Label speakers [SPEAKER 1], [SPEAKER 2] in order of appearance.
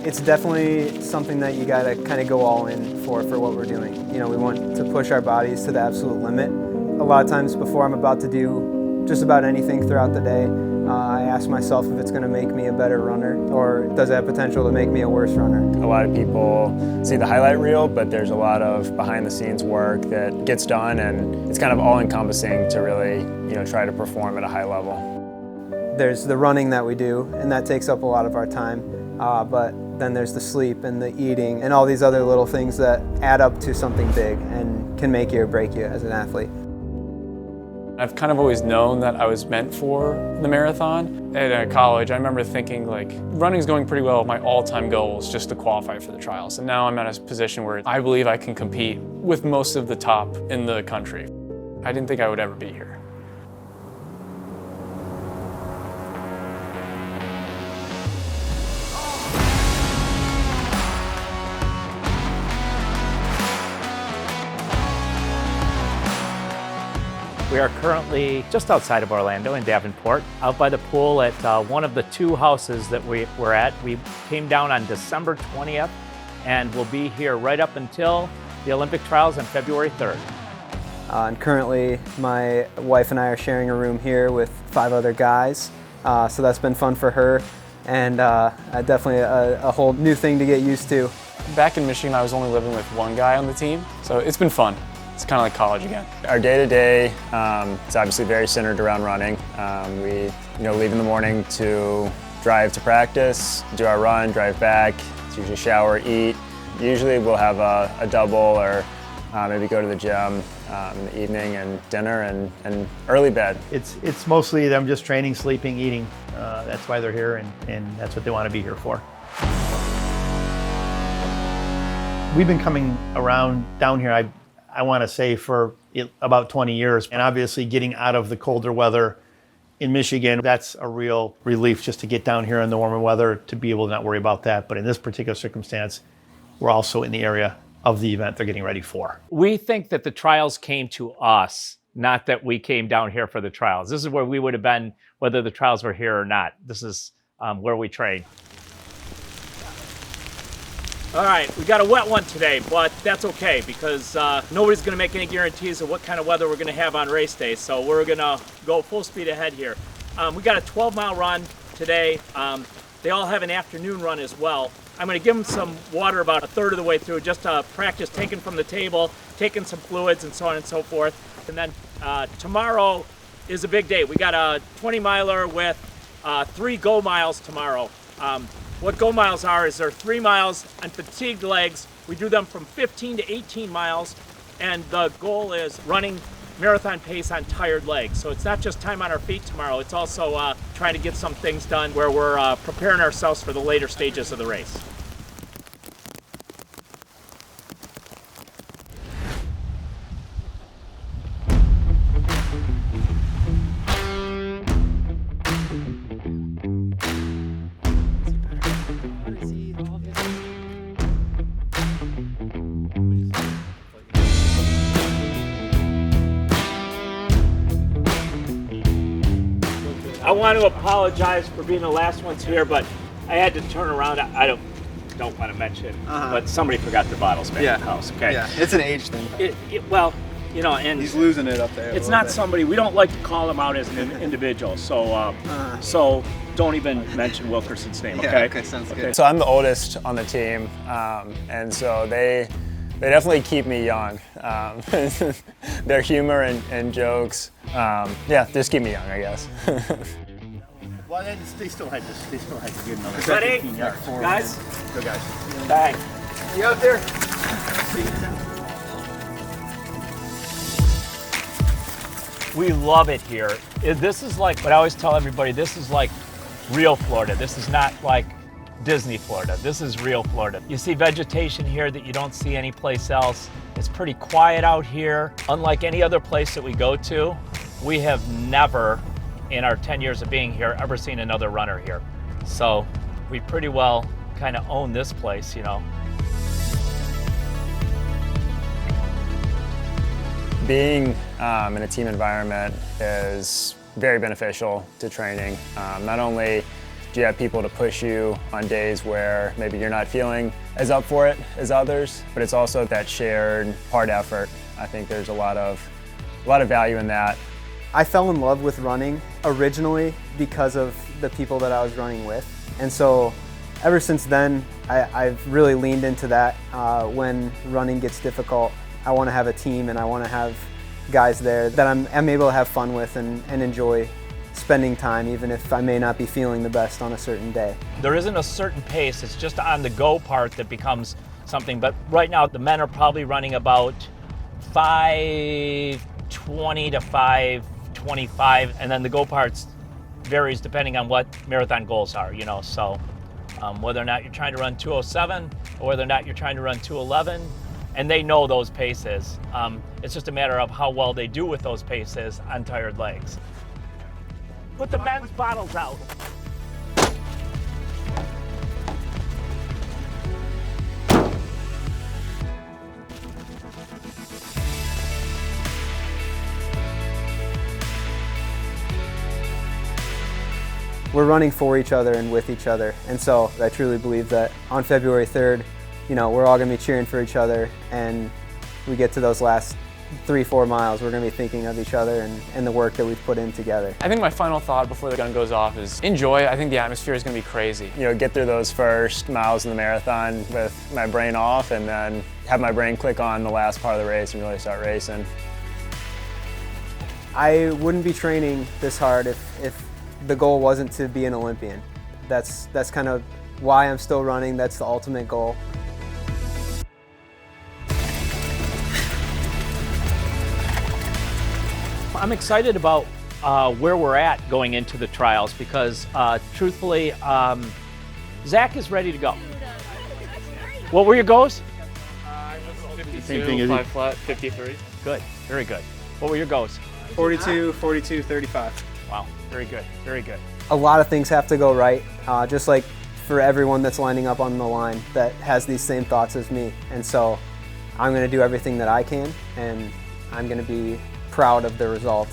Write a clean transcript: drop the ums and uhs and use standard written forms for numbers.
[SPEAKER 1] It's definitely something that you gotta kind of go all in for what we're doing. You know, we want to push our bodies to the absolute limit. A lot of times before I'm about to do just about anything throughout the day, I ask myself if it's gonna make me a better runner or does it have potential to make me a worse runner.
[SPEAKER 2] A lot of people see the highlight reel, but there's a lot of behind the scenes work that gets done, and it's kind of all encompassing to really, try to perform at a high level.
[SPEAKER 1] There's the running that we do, and that takes up a lot of our time, but then there's the sleep and the eating and all these other little things that add up to something big and can make you or break you as an athlete.
[SPEAKER 3] I've kind of always known that I was meant for the marathon. At college, I remember thinking running's going pretty well. My all-time goal was just to qualify for the trials. And now I'm at a position where I believe I can compete with most of the top in the country. I didn't think I would ever be here.
[SPEAKER 4] We are currently just outside of Orlando in Davenport, out by the pool at one of the two houses that we're at. We came down on December 20th and will be here right up until the Olympic trials on February 3rd.
[SPEAKER 1] And currently my wife and I are sharing a room here with 5 other guys, so that's been fun for her and definitely a whole new thing to get used to.
[SPEAKER 3] Back in Michigan, I was only living with one guy on the team, so it's been fun. It's kind of like college again.
[SPEAKER 2] Our day-to-day is obviously very centered around running. We leave in the morning to drive to practice, do our run, drive back. It's usually shower, eat. Usually we'll have a double or maybe go to the gym in the evening and dinner and early bed.
[SPEAKER 5] It's mostly them just training, sleeping, eating. That's why they're here and that's what they want to be here for. We've been coming around down here, I want to say for about 20 years. And obviously getting out of the colder weather in Michigan, that's a real relief just to get down here in the warmer weather to be able to not worry about that. But in this particular circumstance, we're also in the area of the event they're getting ready for.
[SPEAKER 4] We think that the trials came to us, not that we came down here for the trials. This is where we would have been whether the trials were here or not. This is where we train.
[SPEAKER 6] All right, we got a wet one today, but that's okay because nobody's going to make any guarantees of what kind of weather we're going to have on race day, so we're going to go full speed ahead here. We got a 12-mile run today. They all have an afternoon run as well. I'm going to give them some water about a third of the way through just to practice taking from the table, taking some fluids and so on and so forth. And then tomorrow is a big day. We got a 20-miler with 3 go miles tomorrow. What go miles are is they're 3 miles on fatigued legs. We do them from 15 to 18 miles, and the goal is running marathon pace on tired legs. So it's not just time on our feet tomorrow, it's also trying to get some things done where we're preparing ourselves for the later stages of the race. I want to apologize for being the last ones here, but I had to turn around. I don't want to mention, but somebody forgot their bottles back at the house. Okay.
[SPEAKER 1] Yeah, it's an age thing.
[SPEAKER 6] Well, and
[SPEAKER 1] He's losing it up there.
[SPEAKER 6] it's not somebody we don't like to call them out as an individual. So, so don't even mention Wilkerson's name. Okay.
[SPEAKER 1] Yeah, okay, sounds good.
[SPEAKER 2] So I'm the oldest on the team, and so they definitely keep me young. Their humor and jokes, just keep me young, I guess.
[SPEAKER 5] Well, they still had to get another
[SPEAKER 6] Ready?
[SPEAKER 5] 15 yards.
[SPEAKER 6] Guys?
[SPEAKER 5] Go guys.
[SPEAKER 6] Bang.
[SPEAKER 1] You out there?
[SPEAKER 4] We love it here. This is like what I always tell everybody, this is like real Florida. This is not like Disney Florida. This is real Florida. You see vegetation here that you don't see anyplace else. It's pretty quiet out here. Unlike any other place that we go to, we have never, in our 10 years of being here, ever seen another runner here. So we pretty well kind of own this place, you know.
[SPEAKER 2] Being in a team environment is very beneficial to training. Not only Do you have people to push you on days where maybe you're not feeling as up for it as others? But it's also that shared hard effort. I think there's a lot of value in that.
[SPEAKER 1] I fell in love with running originally because of the people that I was running with. And so ever since then, I've really leaned into that. When running gets difficult, I want to have a team and I want to have guys there that I'm able to have fun with and enjoy spending time, even if I may not be feeling the best on a certain day.
[SPEAKER 4] There isn't a certain pace, it's just on the go part that becomes something. But right now, the men are probably running about 5:20 to 5:25, and then the go parts varies depending on what marathon goals are, you know. So whether or not you're trying to run 2:07 or whether or not you're trying to run 2:11, and they know those paces. It's just a matter of how well they do with those paces on tired legs. Put the men's bottles out.
[SPEAKER 1] We're running for each other and with each other. And so I truly believe that on February 3rd, you know, we're all gonna be cheering for each other, and we get to those last 3-4 miles, we're gonna be thinking of each other and the work that we've put in together.
[SPEAKER 3] I think my final thought before the gun goes off is enjoy. I think the atmosphere is going to be crazy.
[SPEAKER 2] You know, get through those first miles in the marathon with my brain off, and then have my brain click on the last part of the race and really start racing.
[SPEAKER 1] I wouldn't be training this hard if the goal wasn't to be an Olympian. That's kind of why I'm still running. That's the ultimate goal.
[SPEAKER 4] I'm excited about where we're at going into the trials because truthfully, Zach is ready to go. What were your goals?
[SPEAKER 3] 52,
[SPEAKER 5] Same thing as
[SPEAKER 3] 5 flat, 53.
[SPEAKER 4] Good, very good. What were your goals?
[SPEAKER 1] 42, 42, 35.
[SPEAKER 4] Wow, very good, very good.
[SPEAKER 1] A lot of things have to go right, just like for everyone that's lining up on the line that has these same thoughts as me. And so I'm gonna do everything that I can, and I'm gonna be proud of the result.